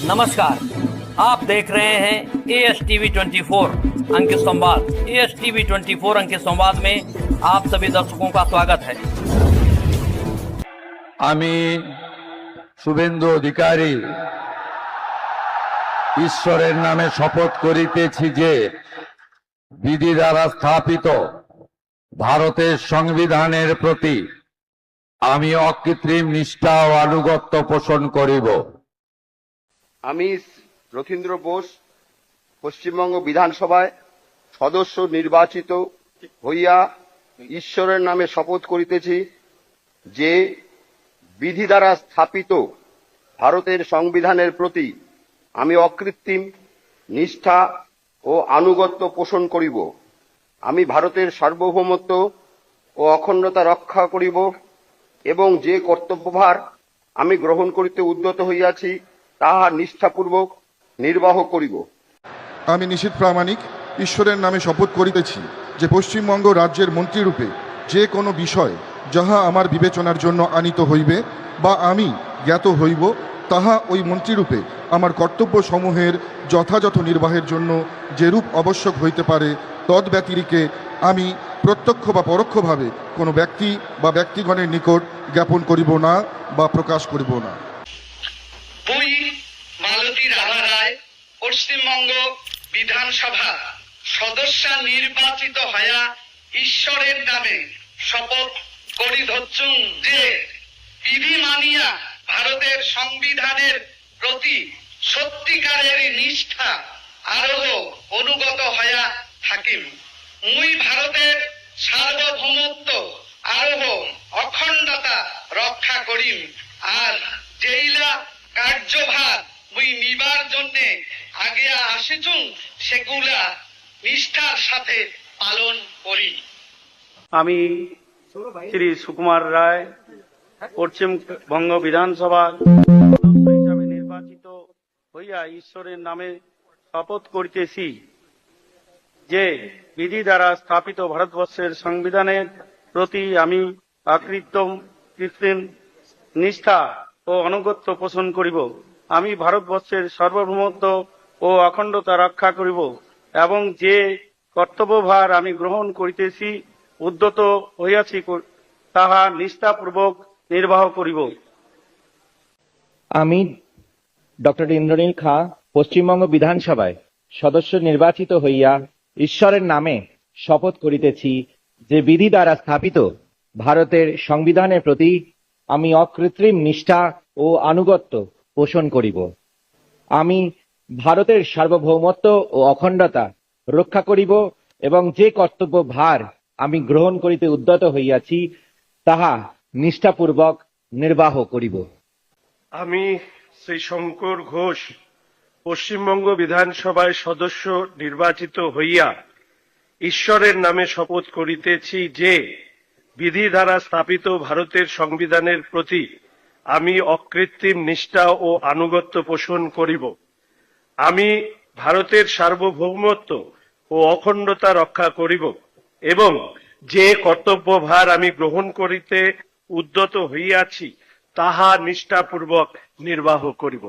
नमस्कार, आप देख रहे हैं ASTV 24 अंक संवाद। ASTV 24 अंक संवाद में आप सभी दर्शकों का स्वागत है। আমি শুভেন্দু অধিকারী ঈশ্বরের নামে শপথ করিতেছি যে বিধি দ্বারা স্থাপিত ভারতের সংবিধানের প্রতি আমি অকৃত্রিম নিষ্ঠা ও আনুগত্য পোষণ করিব। আমি রথীন্দ্র বোস পশ্চিমবঙ্গ বিধানসভায় সদস্য নির্বাচিত হইয়া ঈশ্বরের নামে শপথ করিতেছি যে বিধি দ্বারা স্থাপিত ভারতের সংবিধানের প্রতি আমি অকৃত্রিম নিষ্ঠা ও আনুগত্য পোষণ করিব। আমি ভারতের সার্বভৌমত্ব ও অখণ্ডতা রক্ষা করিব এবং যে কর্তব্যভার আমি গ্রহণ করিতে উদ্যত হইয়াছি তাহা নিষ্ঠাপূর্বক নির্বাহ করিব। আমি নিশীথ প্রামাণিক ঈশ্বরের নামে শপথ করিতেছি যে পশ্চিমবঙ্গ রাজ্যের মন্ত্রীরূপে যে কোনো বিষয় যাহা আমার বিবেচনার জন্য আনিত হইবে বা আমি জ্ঞাত হইব তাহা ওই মন্ত্রীরূপে আমার কর্তব্য সমূহের যথাযথ নির্বাহের জন্য যেরূপ আবশ্যক হইতে পারে তদ্ব্যতিরিকে আমি প্রত্যক্ষ বা পরোক্ষভাবে কোনো ব্যক্তি বা ব্যক্তিগণের নিকট জ্ঞাপন করিব না বা প্রকাশ করিব না। মালতী রাধা রায় পশ্চিমবঙ্গ বিধানসভা সদস্য নির্বাচিত হয়া ঈশ্বরের নামে শপথ করি ধরছুম যে বিধি মানিয়া ভারতের সংবিধানের প্রতি সত্যিকারের নিষ্ঠা আরোহ অনুগত হয়া থাকিম। মুই ভারতের সার্বভৌমত্ব আরোহ অখণ্ডতা রক্ষা করিম আর যেইলা কার্যভার মুই নিবার জন্যে আগে আসিছুম সেগুলা নিষ্ঠার সাথে পালন করি। আমি শ্রী সুকুমার রায় পশ্চিমবঙ্গ বিধানসভা সদস্য হিসাবে নির্বাচিত হইয়া ঈশ্বরের নামে শপথ করিতেছি যে বিধি দ্বারা স্থাপিত ভারতবর্ষের সংবিধানের প্রতি আমি কৃত্রিম নিষ্ঠা ও আনুগত্য পোষণ করিব। আমি ভারতবর্ষের সার্বভৌমত্ব ও অখণ্ডতা রক্ষা করিব এবং যে কর্তব্যভার আমি গ্রহণ করিতেছি উদ্যত হইয়াছি তাহা নিষ্ঠাপূর্বক নির্বাহ করিব। আমি ডক্টর ইন্দ্রনীল খা পশ্চিমবঙ্গ বিধানসভায় সদস্য নির্বাচিত হইয়া ঈশ্বরের নামে শপথ করিতেছি যে বিধি দ্বারা স্থাপিত ভারতের সংবিধানের প্রতি আমি অকৃত্রিম নিষ্ঠা ও আনুগত্য পোষণ করিব। আমি ভারতের সার্বভৌমত্ব ও অখণ্ডতা রক্ষা করিব এবং যে কর্তব্য ভার আমি গ্রহণ করিতে উদ্যত হইয়াছি তাহা নিষ্ঠাপূর্বক নির্বাহ করিব। আমি শ্রী শঙ্কর ঘোষ পশ্চিমবঙ্গ বিধানসভায় সদস্য নির্বাচিত হইয়া ঈশ্বরের নামে শপথ করিতেছি যে বিধি দ্বারা স্থাপিত ভারতের সংবিধানের প্রতি আমি অকৃত্রিম নিষ্ঠা ও আনুগত্য পোষণ করিব। আমি ভারতের সার্বভৌমত্ব ও অখণ্ডতা রক্ষা করিব এবং যে কর্তব্যভার আমি গ্রহণ করিতে উদ্যত হইয়াছি তাহা নিষ্ঠাপূর্বক নির্বাহ করিব।